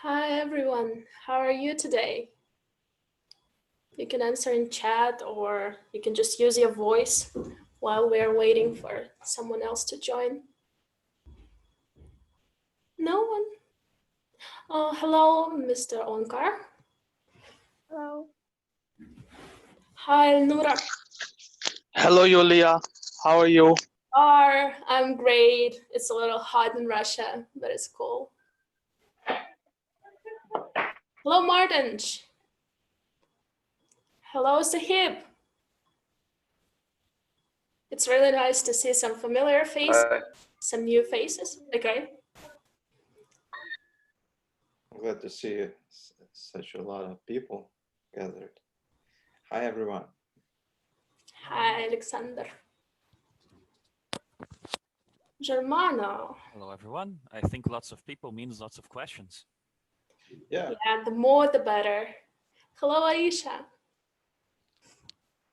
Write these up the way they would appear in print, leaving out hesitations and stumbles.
Hi everyone, how are you today? You can answer in chat or you can just use your voice while we're waiting for someone else to join. No one? Oh, hello, Mr. Onkar. Hello. Hi, Nura. Hello, Yulia. How are you? I'm great. It's a little hot in Russia, but it's cool. Hello, Martin. Hello, Sahib. It's really nice to see some familiar faces, some new faces. Okay. I'm glad to see such a lot of people gathered. Hi, everyone. Hi, Alexander. Germano. Hello, everyone. I think lots of people means lots of questions. Yeah. Yeah, the more the better. Hello, Aisha.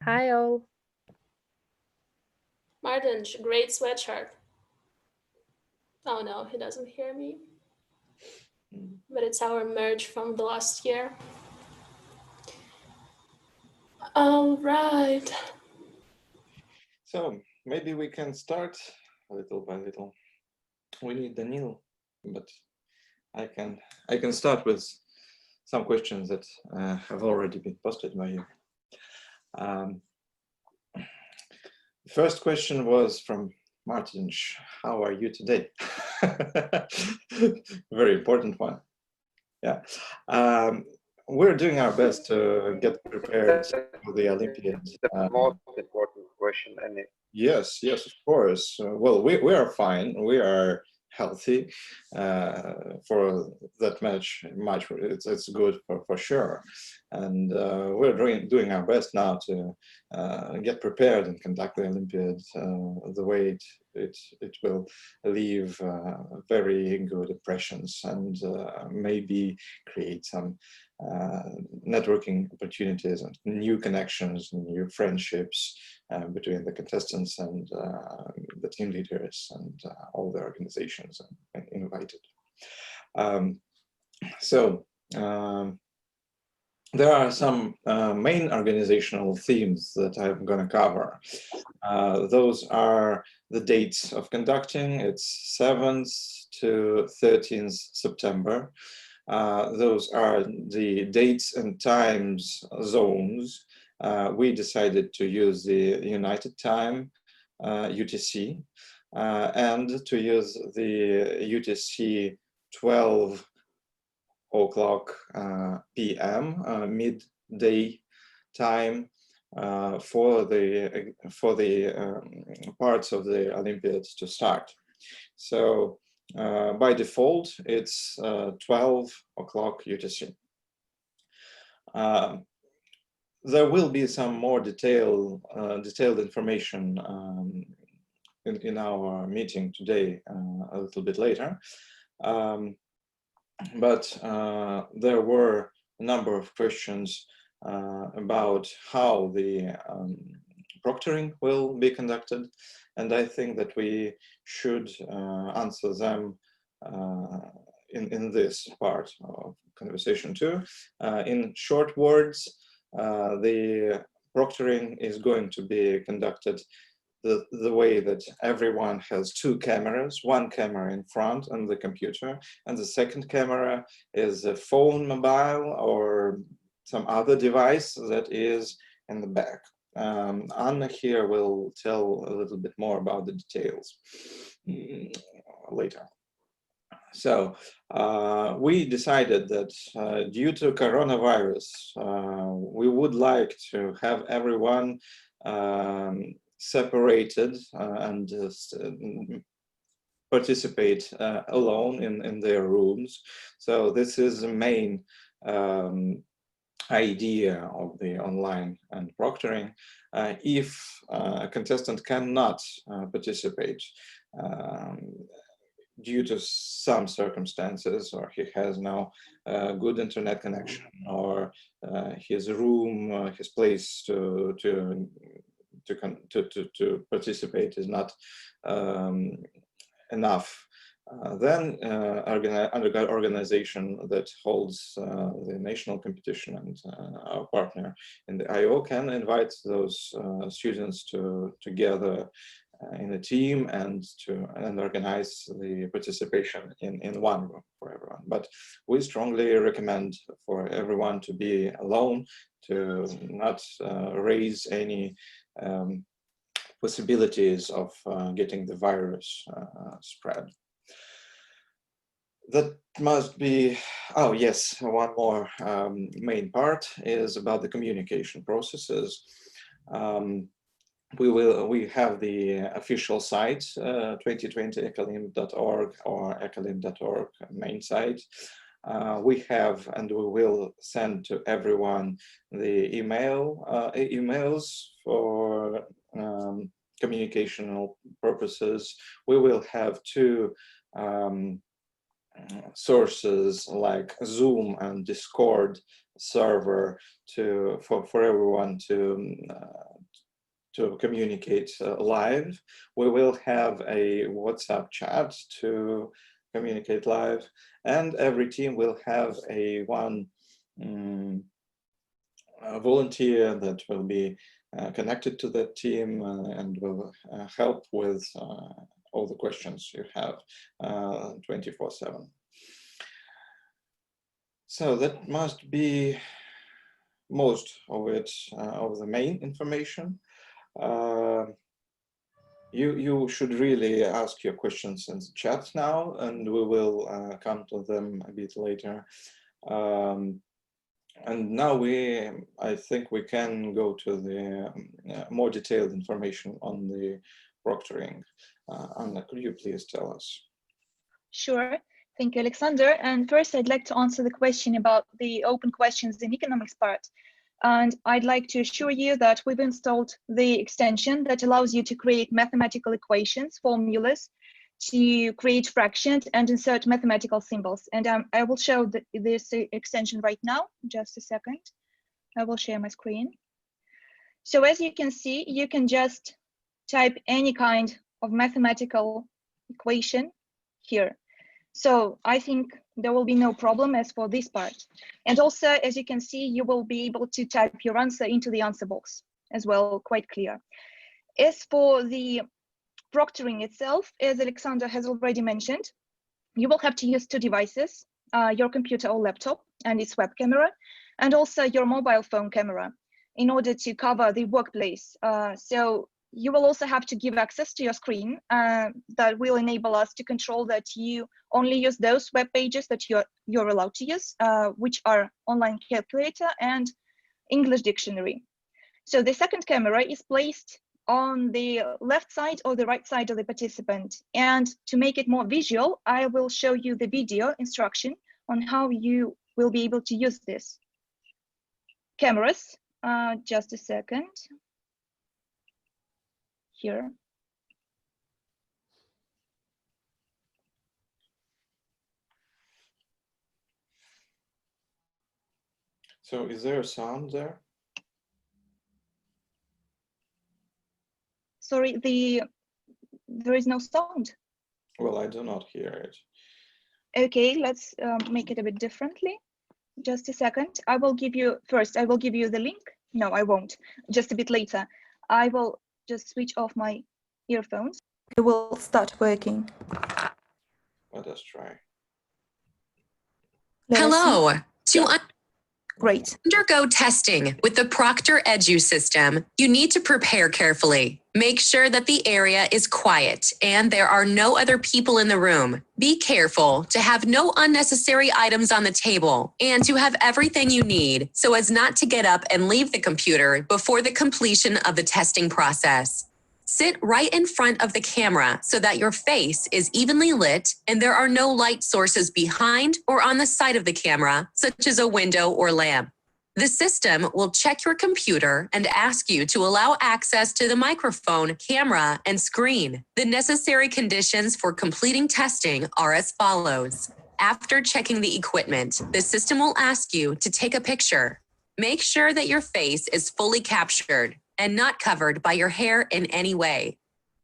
Hi all. Martin, great sweatshirt. Oh no, he doesn't hear me. But it's our merge from the last year. All right. So maybe we can start little by little. We need Daniil, but I can start with some questions that have already been posted by you. First question was from Martin. How are you today? Very important one. Yeah. We're doing our best to get prepared for the Olympiad. The most important question. Yes, of course. Well, we are fine. We are healthy for that match. It's good for sure, and we're doing our best now to get prepared and conduct the Olympiad the way it will leave very good impressions and maybe create some networking opportunities and new connections, new friendships between the contestants and the team leaders and all the organizations invited. There are some main organizational themes that I'm going to cover. Those are the dates of conducting. It's 7th to 13th September. Those are the dates and times zones. We decided to use the United Time, UTC, and to use the UTC 12 o'clock p.m. Midday time for the parts of the Olympiad to start. So by default, it's 12 o'clock UTC. There will be some more detailed information in our meeting today a little bit later. But there were a number of questions about how the proctoring will be conducted, and I think that we should answer them in this part of conversation too. In short words, the proctoring is going to be conducted the way that everyone has two cameras, one camera in front on the computer, and the second camera is a phone, mobile, or some other device that is in the back. Anna here will tell a little bit more about the details later. So we decided that due to coronavirus, we would like to have everyone separated and participate alone in their rooms. So this is the main idea of the online and proctoring. If a contestant cannot participate due to some circumstances, or he has no good internet connection, or his room, his place to participate is not enough Then another organization that holds the national competition and our partner in the IO can invite those students to gather in a team and organize the participation in one room for everyone. But we strongly recommend for everyone to be alone, to not raise any possibilities of getting the virus spread. That must be, oh yes, one more main part is about the communication processes. We have the official site, 2020ecolim.org or ecolim.org main site. We have and we will send to everyone the emails for communicational purposes. We will have two sources like Zoom and Discord server for everyone to communicate live. We will have a WhatsApp chat to communicate live, and every team will have one volunteer that will be connected to that team and will help with all the questions you have 24/7. So that must be most of it, of the main information. You should really ask your questions in the chat now, and we will come to them a bit later. And now I think we can go to the more detailed information on the proctoring. Anna, could you please tell us? Sure. Thank you, Alexander. And first, I'd like to answer the question about the open questions in economics part. And I'd like to assure you that we've installed the extension that allows you to create mathematical equations, formulas, to create fractions and insert mathematical symbols. And I will show this extension right now. Just a second. I will share my screen. So as you can see, you can just type any kind of mathematical equation here. So I think there will be no problem as for this part. And also, as you can see, you will be able to type your answer into the answer box as well, quite clear. As for the proctoring itself, as Alexander has already mentioned, you will have to use two devices, your computer or laptop and its web camera, and also your mobile phone camera in order to cover the workplace. So you will also have to give access to your screen that will enable us to control that you only use those web pages that you're allowed to use, which are online calculator and English dictionary. So the second camera is placed on the left side or the right side of the participant. And to make it more visual, I will show you the video instruction on how you will be able to use this. Cameras, just a second. Here. So is there a sound there? Sorry, there is no sound. Well, I do not hear it. Okay, let's make it a bit differently. Just a second. I will give you the link. No, I won't. Just a bit later. I will just switch off my earphones. It will start working. Let us try. Hello. Great. Undergo testing with the Proctor Edu system, you need to prepare carefully. Make sure that the area is quiet and there are no other people in the room. Be careful to have no unnecessary items on the table and to have everything you need so as not to get up and leave the computer before the completion of the testing process. Sit right in front of the camera so that your face is evenly lit and there are no light sources behind or on the side of the camera, such as a window or lamp. The system will check your computer and ask you to allow access to the microphone, camera, and screen. The necessary conditions for completing testing are as follows. After checking the equipment, the system will ask you to take a picture. Make sure that your face is fully captured and not covered by your hair in any way.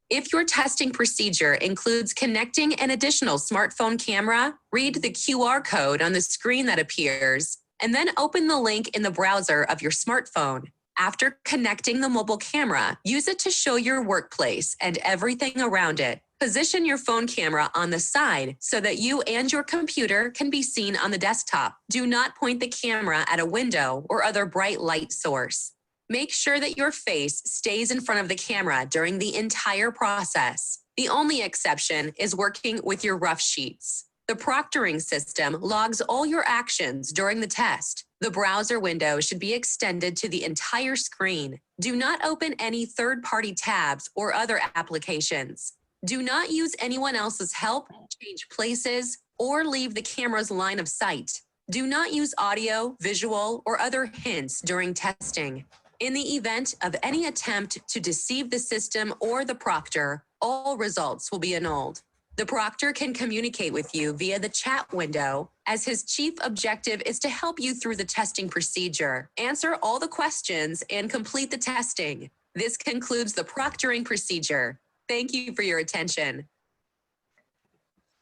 If your testing procedure includes connecting an additional smartphone camera, read the QR code on the screen that appears, and then open the link in the browser of your smartphone. After connecting the mobile camera, use it to show your workplace and everything around it. Position your phone camera on the side so that you and your computer can be seen on the desktop. Do not point the camera at a window or other bright light source. Make sure that your face stays in front of the camera during the entire process. The only exception is working with your rough sheets. The proctoring system logs all your actions during the test. The browser window should be extended to the entire screen. Do not open any third-party tabs or other applications. Do not use anyone else's help, change places, or leave the camera's line of sight. Do not use audio, visual, or other hints during testing. In the event of any attempt to deceive the system or the proctor, all results will be annulled. The proctor can communicate with you via the chat window, as his chief objective is to help you through the testing procedure, answer all the questions, and complete the testing. This concludes the proctoring procedure. Thank you for your attention.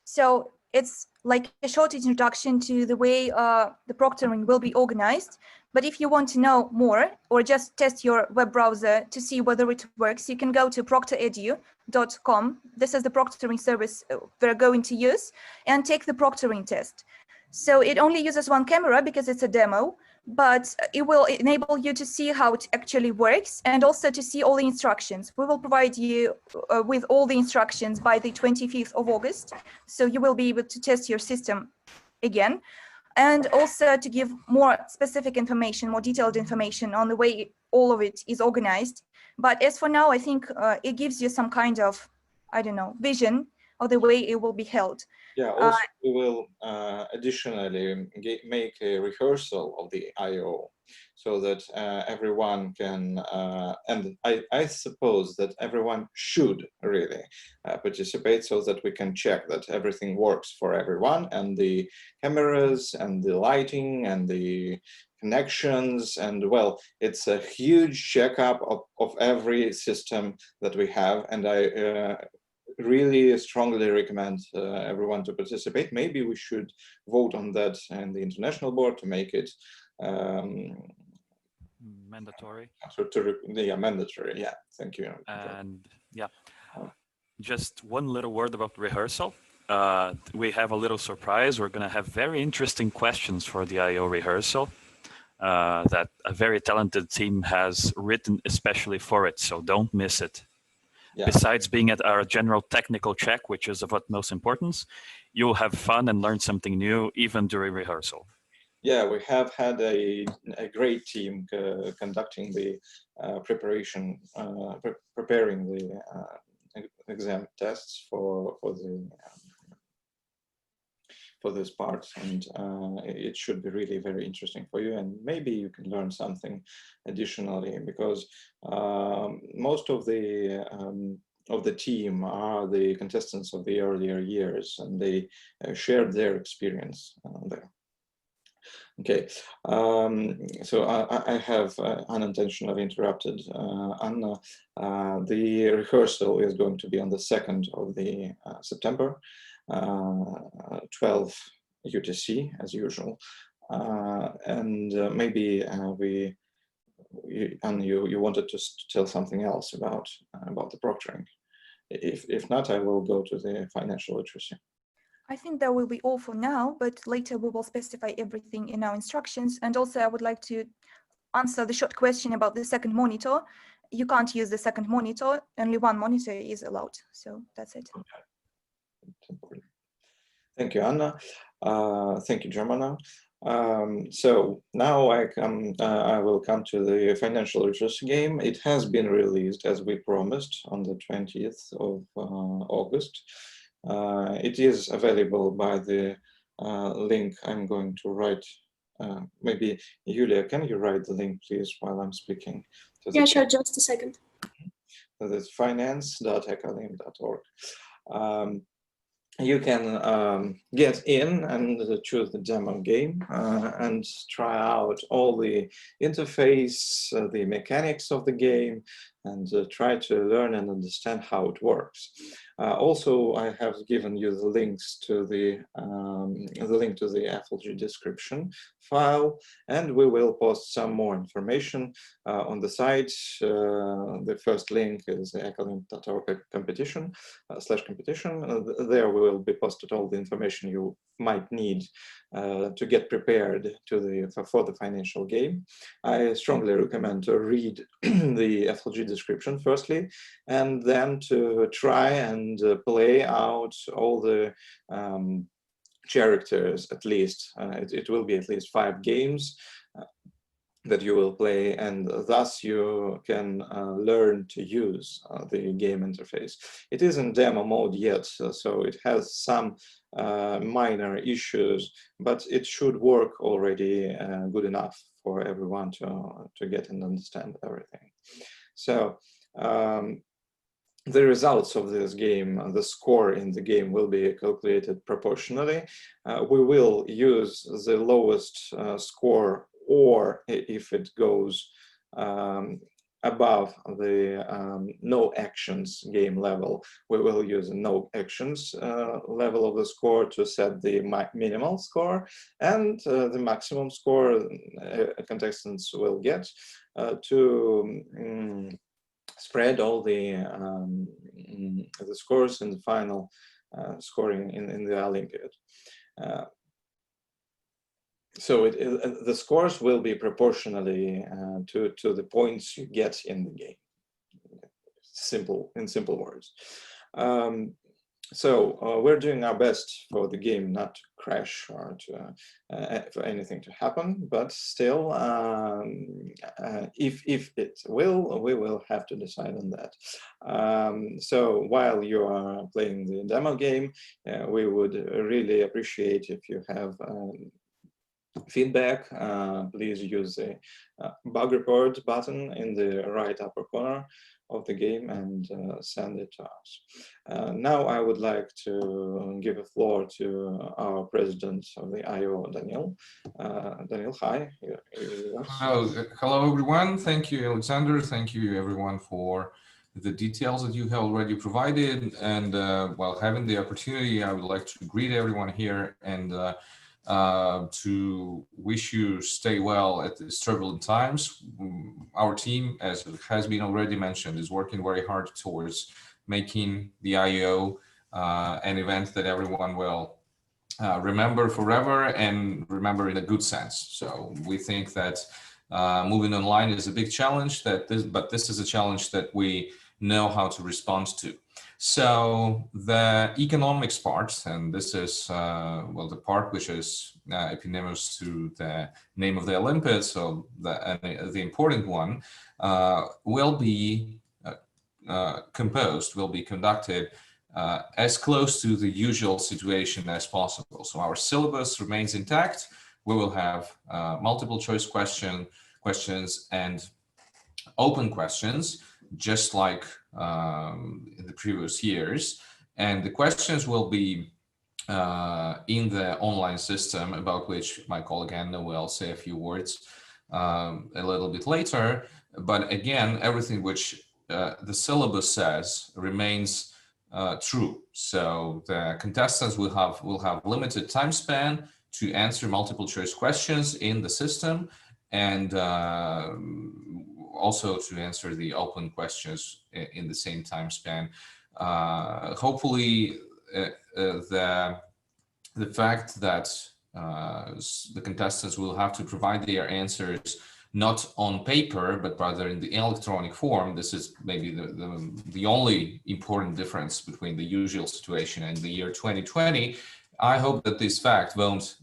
So it's like a short introduction to the way the proctoring will be organized. But if you want to know more or just test your web browser to see whether it works, you can go to proctoredu.com. This is the proctoring service we're going to use, and take the proctoring test. So it only uses one camera because it's a demo, but it will enable you to see how it actually works and also to see all the instructions. We will provide you with all the instructions by the 25th of August. So you will be able to test your system again, and also to give more specific information, more detailed information on the way all of it is organized. But as for now, I think it gives you some kind of, I don't know, vision of the way it will be held. Yeah, also we will additionally make a rehearsal of the I/O so that everyone can, and I suppose that everyone should really participate so that we can check that everything works for everyone, and the cameras and the lighting and the connections, and well, it's a huge checkup of every system that we have, and I really strongly recommend everyone to participate. Maybe we should vote on that in the international board to make it mandatory. Yeah, mandatory. Yeah, thank you. And yeah, just one little word about rehearsal. We have a little surprise. We're going to have very interesting questions for the I/O rehearsal that a very talented team has written especially for it. So don't miss it. Yeah. Besides being at our general technical check, which is of utmost importance, you'll have fun and learn something new even during rehearsal. Yeah, we have had a great team conducting the preparation, preparing the exam tests for this part, and it should be really very interesting for you, and maybe you can learn something additionally, because most of the team are the contestants of the earlier years, and they shared their experience there. Okay, so I have unintentionally interrupted Anna. The rehearsal is going to be on the 2nd of the September. 12 UTC as usual, and maybe you wanted to tell something else about the proctoring. If not, I will go to the financial literacy. I think that will be all for now, but later we will specify everything in our instructions. And also I would like to answer the short question about the second monitor. You can't use the second monitor, only one monitor is allowed. So that's it. Okay. Thank you, Anna. Thank you, Germana. So now I will come to the financial literacy game. It has been released as we promised on the 20th of August. It is available by the link I'm going to write. Maybe Yulia, can you write the link, please, while I'm speaking? Yeah, sure, just a second. So that's finance.ekalim.org. You can get in and choose the demo game and try out all the interface, the mechanics of the game, and try to learn and understand how it works. Also, I have given you the links to the link to the FLG description file, and we will post some more information on the site. The first link is the competition /competition. There will be posted all the information you might need to get prepared for the financial game. I strongly recommend to read the FLG description firstly, and then to try and play out all the characters at least. It will be at least 5 games that you will play, and thus you can learn to use the game interface. It is in demo mode yet, so it has some minor issues, but it should work already good enough for everyone to get and understand everything. So the results of this game, the score in the game, will be calculated proportionally. We will use the lowest score, or if it goes above the no actions game level, we will use a no actions level of the score to set the minimal score, and the maximum score contestants will get to spread all the scores in the final scoring in the Olympiad. So the scores will be proportionally to the points you get in the game. In simple words. So we're doing our best for the game not to crash or for anything to happen, but still, if it will, we will have to decide on that. So while you are playing the demo game, we would really appreciate if you have feedback. Please use the bug report button in the right upper corner of the game and send it to us. Now I would like to give the floor to our president of the IO, Daniel. Daniel, hi. Hello, everyone. Thank you, Alexander. Thank you, everyone, for the details that you have already provided. And while having the opportunity, I would like to greet everyone here and to wish you stay well at these turbulent times. Our team, as has been already mentioned, is working very hard towards making the IO an event that everyone will remember forever, and remember in a good sense. So we think that moving online is a big challenge, but this is a challenge that we know how to respond to. So the economics part, and this is, well, the part which is eponymous to the name of the Olympiad, so the important one, will be conducted as close to the usual situation as possible. So our syllabus remains intact. We will have multiple choice questions and open questions, just like in the previous years. And the questions will be in the online system, about which my colleague Anna will say a few words a little bit later. But again, everything which the syllabus says remains true. So the contestants will have limited time span to answer multiple choice questions in the system, and also to answer the open questions in the same time span. Hopefully, the fact that the contestants will have to provide their answers not on paper, but rather in the electronic form. This is maybe the only important difference between the usual situation and the year 2020. I hope that this fact won't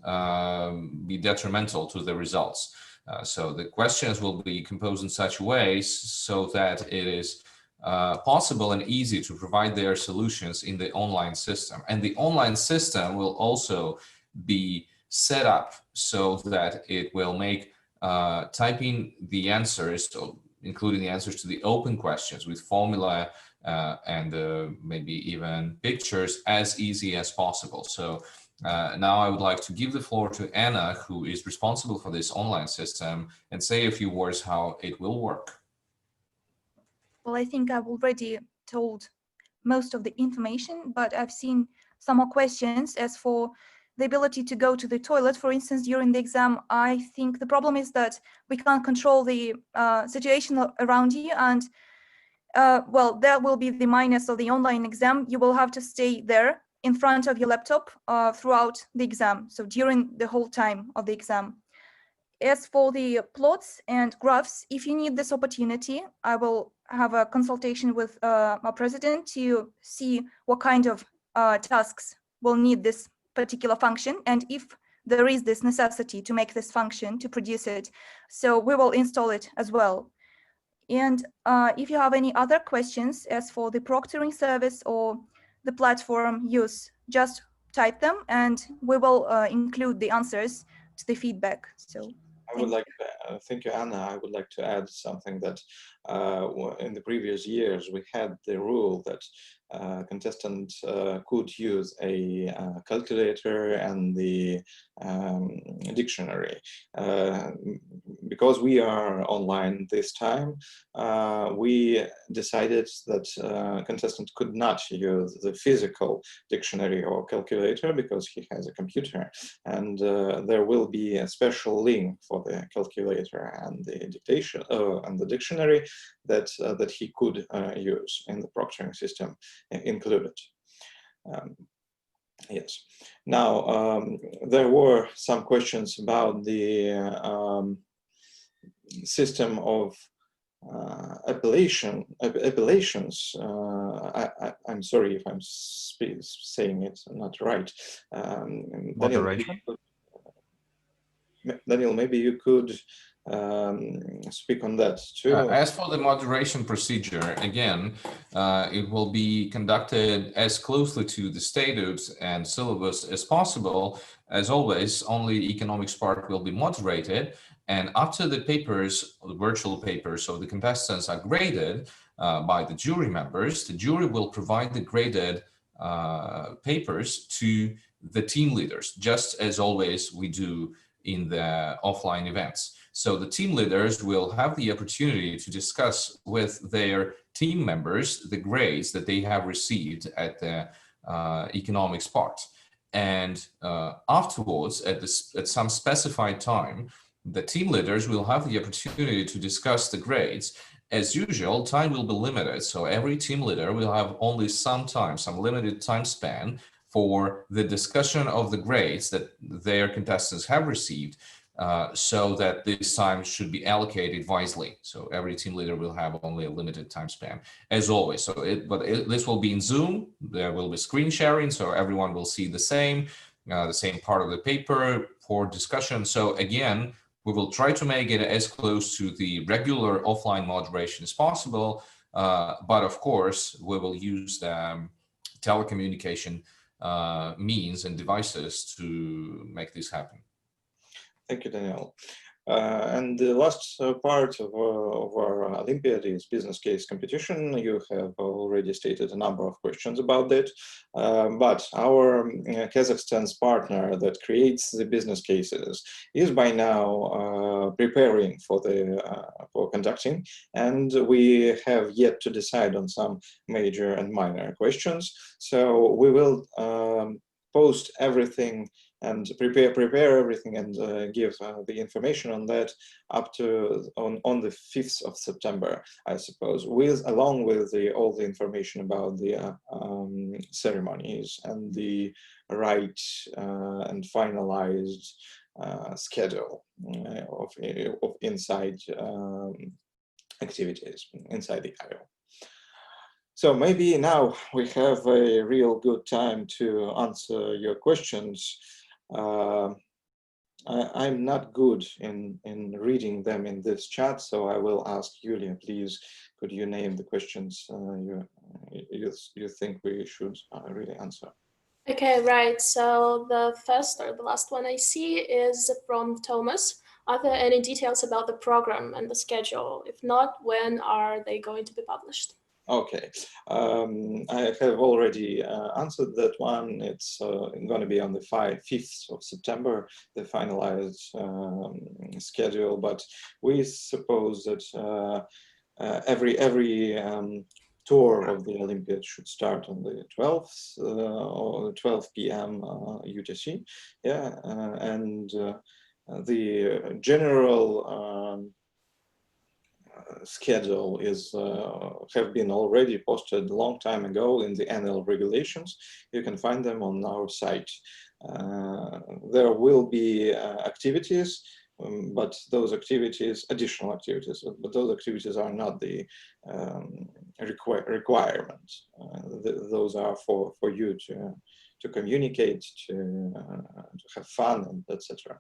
be detrimental to the results. So the questions will be composed in such ways so that it is possible and easy to provide their solutions in the online system. And the online system will also be set up so that it will make typing the answers, including the answers to the open questions with formula and maybe even pictures, as easy as possible. So now I would like to give the floor to Anna, who is responsible for this online system, and say a few words how it will work. Well, I think I've already told most of the information, but I've seen some more questions. As for the ability to go to the toilet, for instance, during the exam, I think the problem is that we can't control the situation around you, and well, that will be the minus of the online exam. You will have to stay there in front of your laptop throughout the exam, so during the whole time of the exam. As for the plots and graphs, if you need this opportunity, I will have a consultation with our president to see what kind of tasks will need this particular function, and if there is this necessity to make this function, to produce it, so we will install it as well. And if you have any other questions as for the proctoring service or the platform use, just type them and we will include the answers to the feedback. So I would like to, thank you, Anna. I would like to add something that in the previous years, we had the rule that contestant could use a calculator and the dictionary. Because we are online this time, we decided that contestant could not use the physical dictionary or calculator because he has a computer, and there will be a special link for the calculator and the dictation and the dictionary that that he could use in the proctoring system included. Yes. Now there were some questions about the system of appellations. I'm sorry if I'm saying it not right. Moderation? Daniel, maybe you could speak on that too. As for the moderation procedure, again, it will be conducted as closely to the statutes and syllabus as possible. As always, only economics part will be moderated. And after the papers, the virtual papers of the contestants are graded by the jury members, the jury will provide the graded papers to the team leaders, just as always we do in the offline events. So the team leaders will have the opportunity to discuss with their team members the grades that they have received at the economics part. And afterwards, at some specified time, the team leaders will have the opportunity to discuss the grades. As usual, time will be limited. So every team leader will have only some time, some limited time span for the discussion of the grades that their contestants have received, so that this time should be allocated wisely. So every team leader will have only a limited time span, as always. So this will be in Zoom. There will be screen sharing, so everyone will see the same part of the paper for discussion. So again, we will try to make it as close to the regular offline moderation as possible. But of course, we will use the telecommunication means and devices to make this happen. Thank you, Daniel. And the last part of our Olympiad is business case competition. You have already stated a number of questions about that, but our Kazakhstan's partner that creates the business cases is by now preparing for conducting, and we have yet to decide on some major and minor questions. So we will post everything and prepare everything and give the information on that up to on the 5th of September, I suppose, along with all the information about the ceremonies and the right and finalized schedule of inside activities inside the IO. So maybe now we have a real good time to answer your questions. I'm not good in reading them in this chat, so I will ask Yulia, please, could you name the questions you think we should really answer? Okay, right. So the first or the last one I see is from Thomas. Are there any details about the program and the schedule? If not, when are they going to be published? Okay, I have already answered that one. It's going to be on the 5th of September, the finalized schedule, but we suppose that every tour of the Olympiad should start on the 12th or 12 p.m. UTC. Yeah, and the general schedule is have been already posted a long time ago in the annual regulations. You can find them on our site. There will be activities, but those activities, additional activities, but those activities are not the requirements. Those are for you to communicate, to have fun, and etc.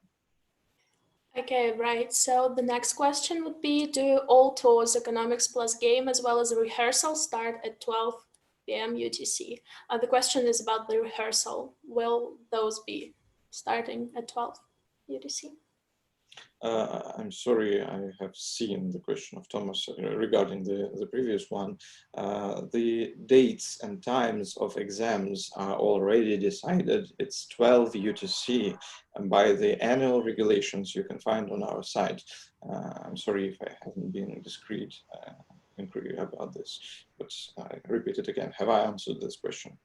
Okay, right. So the next question would be, do all tours, economics plus game, as well as the rehearsal, start at 12 p.m. UTC? The question is about the rehearsal. Will those be starting at 12 UTC? I'm sorry, I have seen the question of Thomas regarding the previous one. The dates and times of exams are already decided. It's 12 UTC, and by the annual regulations you can find on our site. I'm sorry if I haven't been discreet inquiry about this, but I repeat it again. Have I answered this question?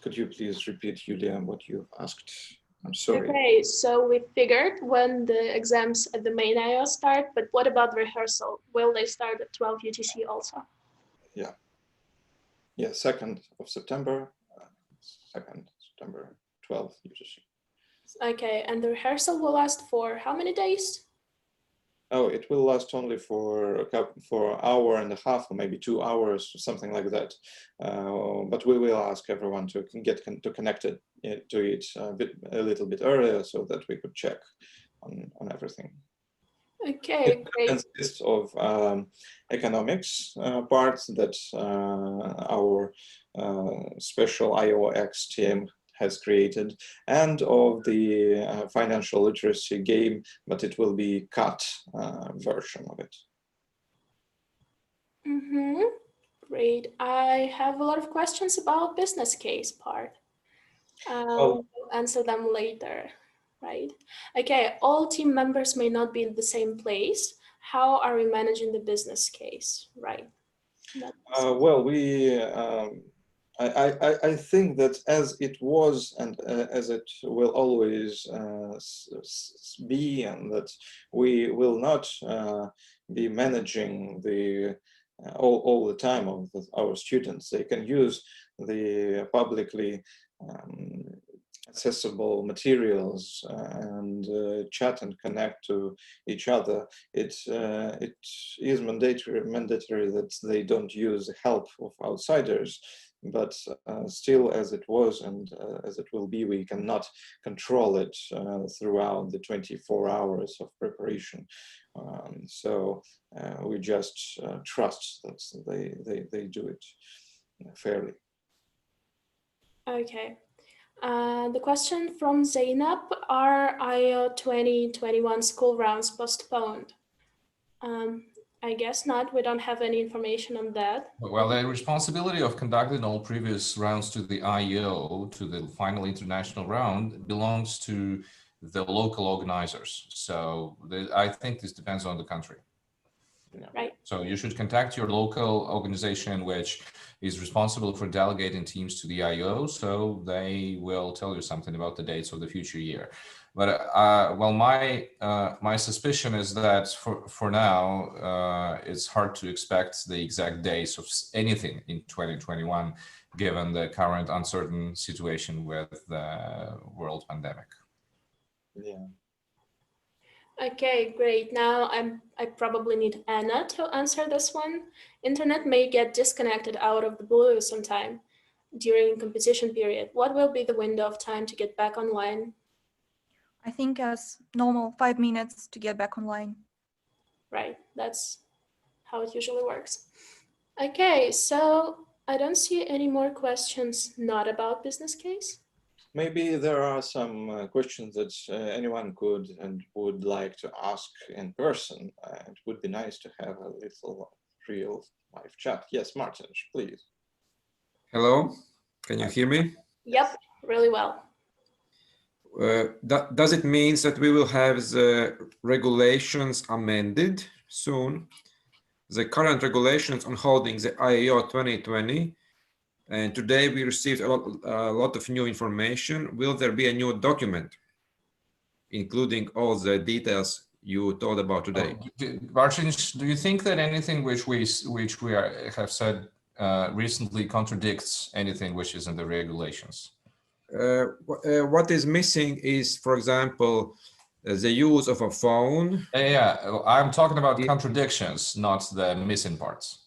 Could you please repeat, Julia, what you asked? I'm sorry. Okay, so we figured when the exams at the main IO start, but what about rehearsal? Will they start at 12 UTC also? Yeah. Yeah, 2nd of September, 2nd September, 12 UTC. Okay, and the rehearsal will last for how many days? Oh, it will last only for an hour and a half, or maybe 2 hours, something like that. But we will ask everyone to get connected to it a little bit earlier, so that we could check on everything. Okay, great. It consists of economics parts that our special IOX team has created, and of the financial literacy game, but it will be cut version of it. Mm-hmm. Great. I have a lot of questions about business case part. I'll answer them later, right? Okay, all team members may not be in the same place. How are we managing the business case, right? Well, I think that as it was and as it will always be, and that we will not be managing the all the time of our students. They can use the publicly accessible materials and chat and connect to each other. It is mandatory that they don't use the help of outsiders, but still, as it was and as it will be, we cannot control it throughout the 24 hours of preparation. So we just trust that they do it fairly. Okay. The question from Zainab, are IO 2021 school rounds postponed? I guess not. We don't have any information on that. Well, the responsibility of conducting all previous rounds to the IO, to the final international round, belongs to the local organizers. So I think this depends on the country. Right. So you should contact your local organization, which is responsible for delegating teams to the IO, so they will tell you something about the dates of the future year. But well, my suspicion is that for now, it's hard to expect the exact dates of anything in 2021, given the current uncertain situation with the world pandemic. Yeah. Okay, great. Now I probably need Anna to answer this one. Internet may get disconnected out of the blue sometime during competition period. What will be the window of time to get back online? I think as normal, 5 minutes to get back online. Right, that's how it usually works. Okay, so I don't see any more questions not about business case. Maybe there are some questions that anyone could and would like to ask in person. It would be nice to have a little real live chat. Yes, Martin, please. Hello, can you hear me? Yep, really well. Does it mean that we will have the regulations amended soon the current regulations on holding the IAO 2020. And today we received a lot of new information. Will there be a new document including all the details you told about today? Martin, do you think that anything which we have said recently contradicts anything which is in the regulations? What is missing is, for example, the use of a phone. Yeah, I'm talking about contradictions, not the missing parts.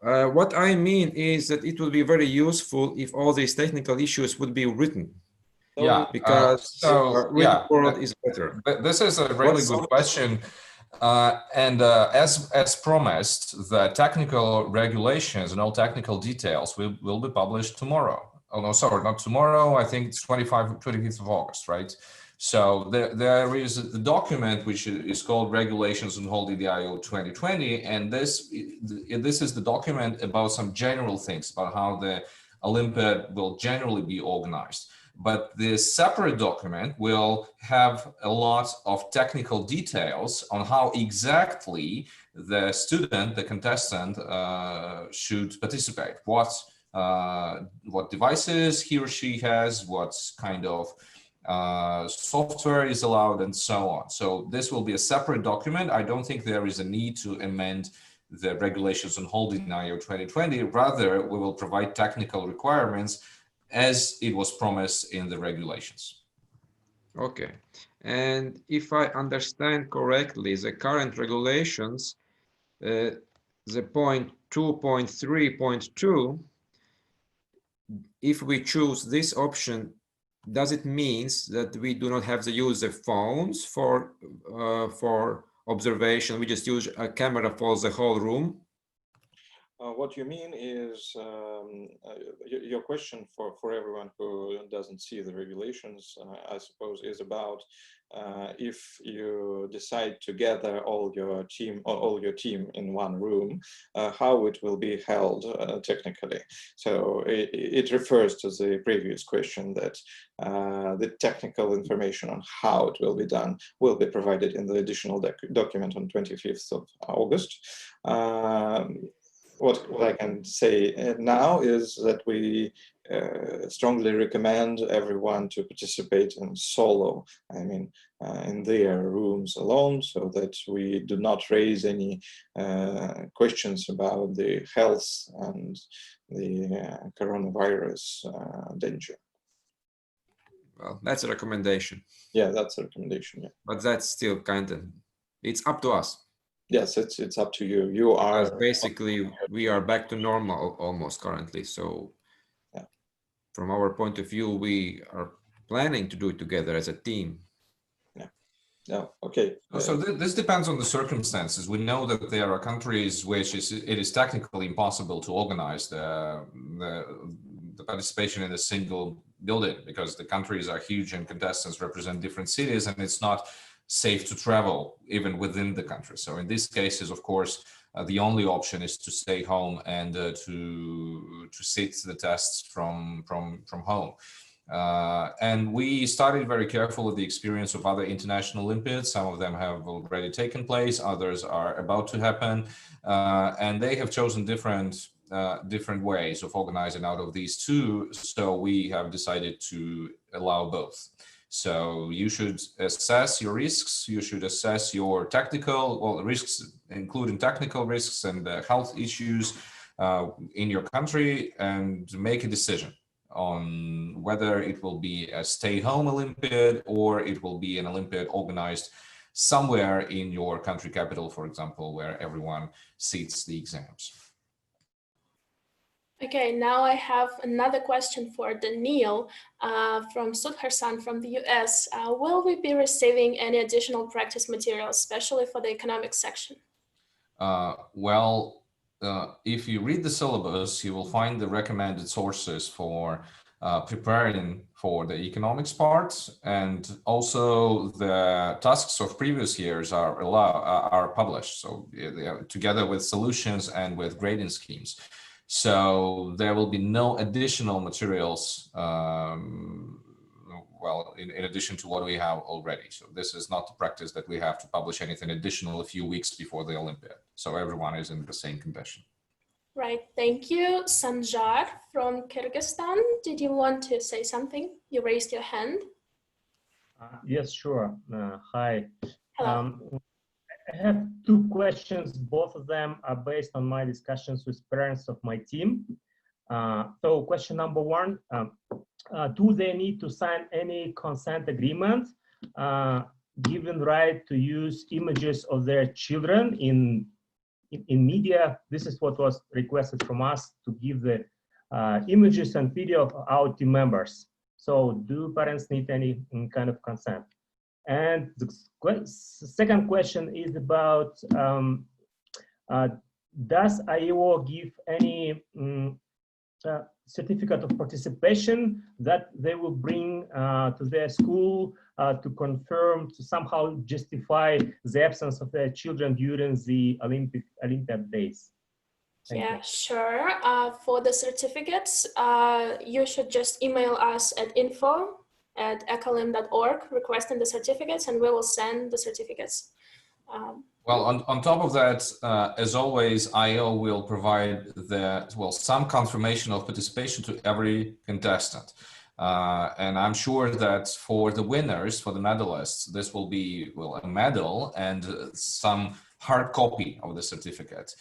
What I mean is that it would be very useful if all these technical issues would be written. Yeah, because written word is better. This is a really good question. As promised, the technical regulations and all technical details will be published tomorrow. Oh no, sorry, not tomorrow. I think it's 25th of August, right? So there is a document which is called Regulations on Holding the IO 2020, and this is the document about some general things about how the Olympiad will generally be organized. But this separate document will have a lot of technical details on how exactly the student, the contestant, should participate. What devices he or she has, what kind of software is allowed, and so on. So this will be a separate document. I don't think there is a need to amend the regulations on holding IO 2020. Rather, we will provide technical requirements as it was promised in the regulations. Okay, and if I understand correctly, the current regulations, the point 2.3.2, if we choose this option, does it mean that we do not have to use the phones for observation? We just use a camera for the whole room? What you mean is your question for everyone who doesn't see the regulations, I suppose, is about if you decide to gather all your team in one room, how it will be held technically. So it refers to the previous question that the technical information on how it will be done will be provided in the additional document on 25th of August. What I can say now is that we strongly recommend everyone to participate in solo, I mean, in their rooms alone, so that we do not raise any questions about the health and the coronavirus danger. Well, that's a recommendation. Yeah, that's a recommendation, yeah. But that's still kind of, it's up to us. Yes, it's up to you. You are basically, we are back to normal almost currently. So yeah, from our point of view, we are planning to do it together as a team. Yeah. Yeah. Okay. So this depends on the circumstances. We know that there are countries which it is technically impossible to organize the participation in a single building because the countries are huge and contestants represent different cities, and it's not safe to travel even within the country. So in these cases, of course, the only option is to stay home and to sit the tests from home. And we started very careful with the experience of other international Olympiads. Some of them have already taken place, others are about to happen, and they have chosen different ways of organizing out of these two. So we have decided to allow both. So you should assess your risks, you should assess your technical risks, including technical risks and health issues in your country, and make a decision on whether it will be a stay-home Olympiad or it will be an Olympiad organized somewhere in your country capital, for example, where everyone sits the exams. Okay, now I have another question for Daniil from Sudharsan from the US. Will we be receiving any additional practice materials, especially for the economics section? If you read the syllabus, you will find the recommended sources for preparing for the economics part, and also the tasks of previous years are published. So together with solutions and with grading schemes. So there will be no additional materials well, in addition to what we have already. So this is not the practice that we have to publish anything additional a few weeks before the Olympiad. So everyone is in the same condition. Right, thank you. Sanjar from Kyrgyzstan, did you want to say something? You raised your hand. Yes, sure. Hi. Hello. I have two questions. Both of them are based on my discussions with parents of my team. So question number one, do they need to sign any consent agreement given right to use images of their children in media? This is what was requested from us, to give the images and video of our team members. So do parents need any kind of consent? And the second question is about, does IEO give any certificate of participation that they will bring to their school to confirm, to somehow justify the absence of their children during the Olympiad days? Thank you. Sure. For the certificates, you should just email us at info@ecolim.org requesting the certificates, and we will send the certificates. Well, on top of that, as always, IO will provide some confirmation of participation to every contestant. And I'm sure that for the winners, for the medalists, this will be, a medal and some hard copy of the certificate.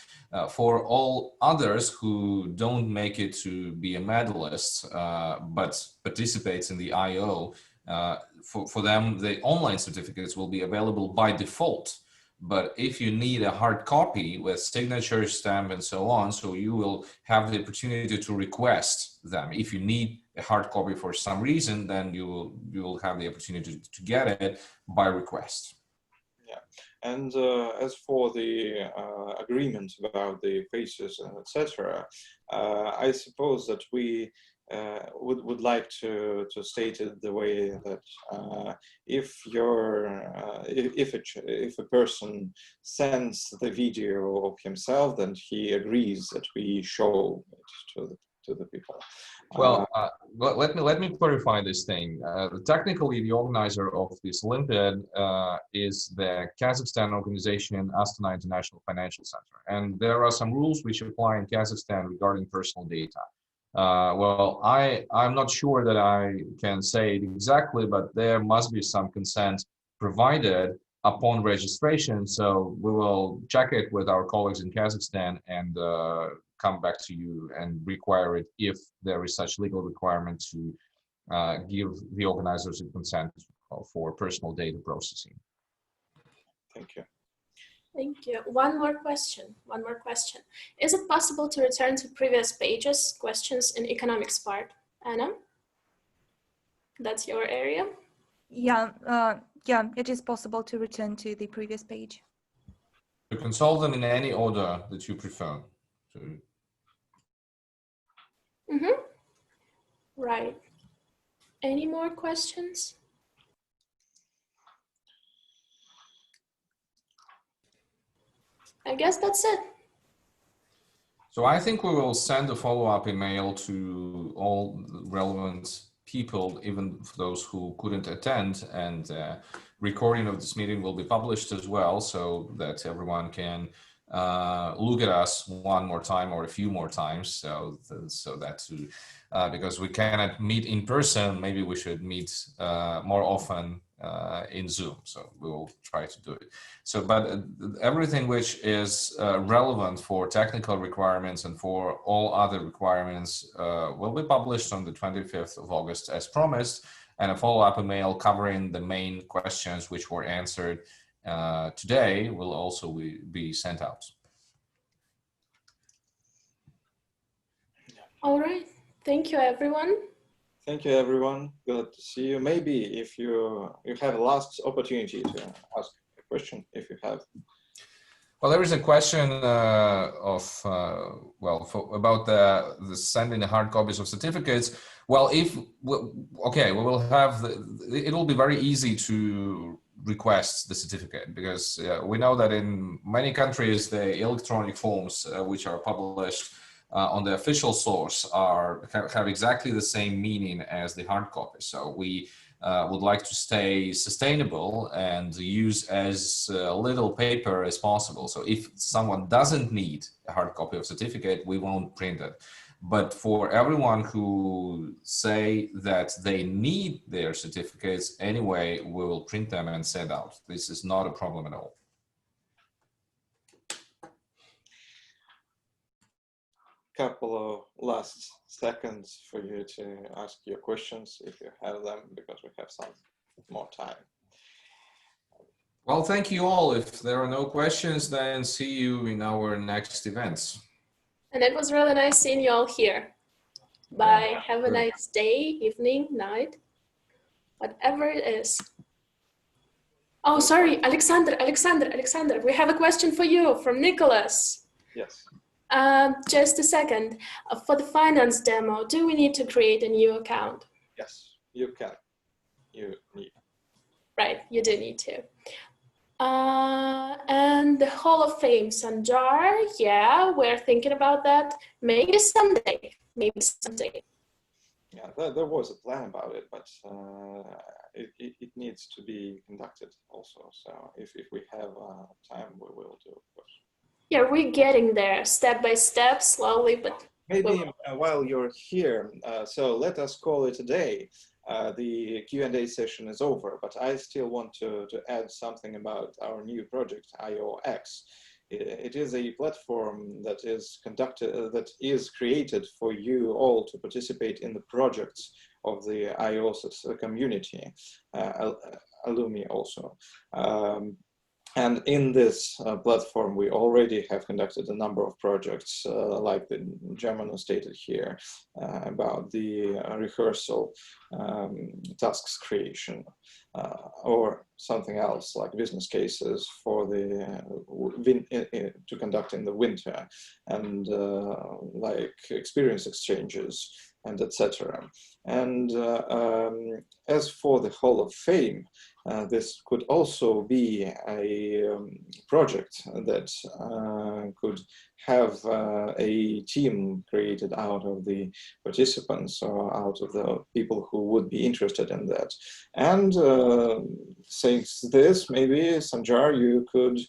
For all others who don't make it to be a medalist, but participates in the IO, for them, the online certificates will be available by default. But if you need a hard copy with signature, stamp, and so on, so you will have the opportunity to request them. If you need a hard copy for some reason, then you will have the opportunity to get it by request. Yeah, and as for the agreement about the faces, etc., I suppose that we would like to state it the way that if a person sends the video of himself, then he agrees that we show it to the people. Well, let me clarify this thing. Technically, the organizer of this Olympiad is the Kazakhstan organization Astana International Financial Center, and there are some rules which apply in Kazakhstan regarding personal data. Well, I'm not sure that I can say it exactly, but there must be some consent provided upon registration. So we will check it with our colleagues in Kazakhstan and come back to you and require it if there is such legal requirement to give the organizers a consent for personal data processing. Thank you. Thank you. One more question. Is it possible to return to previous pages, questions in economics part? Anna? That's your area? Yeah, it is possible to return to the previous page. You can solve them in any order that you prefer. Right. Any more questions? I guess that's it. So I think we will send a follow-up email to all relevant people, even for those who couldn't attend, and recording of this meeting will be published as well, so that everyone can look at us one more time or a few more times. So that because we cannot meet in person, maybe we should meet more often in Zoom. So we will try to do it. So, but everything which is relevant for technical requirements and for all other requirements will be published on the 25th of August as promised, and a follow-up email covering the main questions which were answered today will also be sent out. All right. Thank you, everyone. Thank you, everyone. Good to see you. Maybe if you have a last opportunity to ask a question, if you have. Well, there is a question about the sending the hard copies of certificates. Well, we will have it will be very easy to request the certificate, because we know that in many countries the electronic forms which are published on the official source have exactly the same meaning as the hard copy. So we would like to stay sustainable and use as little paper as possible. So if someone doesn't need a hard copy of certificate, we won't print it. But for everyone who say that they need their certificates anyway, we will print them and send out. This is not a problem at all. Couple of last seconds for you to ask your questions if you have them, because we have some more time. Well, thank you all. If there are no questions, then see you in our next events. And it was really nice seeing you all here. Bye. Yeah. Have a nice day, evening, night, whatever it is. Oh, sorry, Alexander, we have a question for you from Nicholas. Yes. Just a second. For the finance demo, do we need to create a new account? Yes, you can. You need. Right, you do need to. And the Hall of Fame, Sanjar, yeah, we're thinking about that. Maybe someday, Yeah, there was a plan about it, but it needs to be conducted also. So if we have time, we will do, of course. Yeah, we're getting there step by step, slowly, but maybe while you're here, so let us call it a day. The Q&A session is over, but I still want to add something about our new project, IOX. It is a platform that is created for you all to participate in the projects of the IOS community, alumni also. And in this platform, we already have conducted a number of projects, like the German stated here, about the rehearsal, tasks creation, or something else like business cases for the to conduct in the winter, and like experience exchanges, and etc. And as for the Hall of Fame, this could also be a project that could have a team created out of the participants or out of the people who would be interested in that. And since this, maybe Sanjar, you could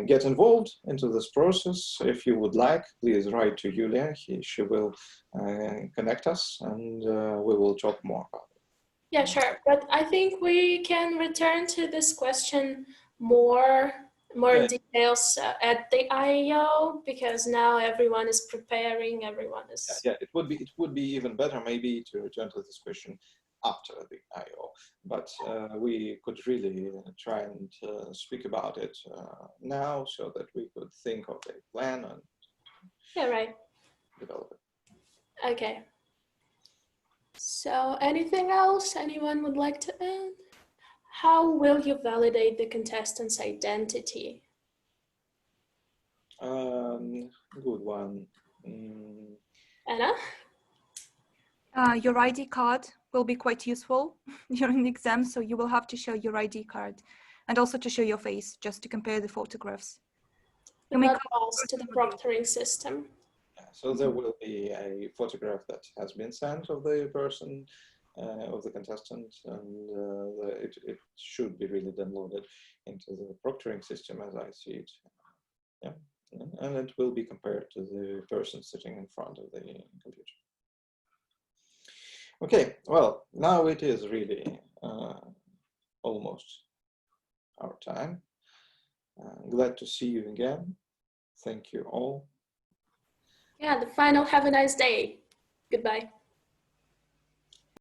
get involved into this process. If you would like, please write to Yulia. She will connect us, and we will talk more about it. yeah, sure. But I think we can return to this question more in details at the IEO, because now everyone is preparing. Everyone is. Yeah, it would be even better maybe to return to this question after the IO, but we could really try and speak about it now, so that we could think of a plan and develop it. Okay. So anything else anyone would like to add? How will you validate the contestant's identity? Good one. Anna? Your ID card will be quite useful during the exam, so you will have to show your ID card and also to show your face, just to compare the photographs. You may pass to the proctoring system. So there will be a photograph that has been sent of the person, of the contestant, and it should be really downloaded into the proctoring system as I see it. Yeah, and it will be compared to the person sitting in front of the computer. Okay, well, now it is really almost our time. Glad to see you again. Thank you all. Yeah, the final, have a nice day. Goodbye.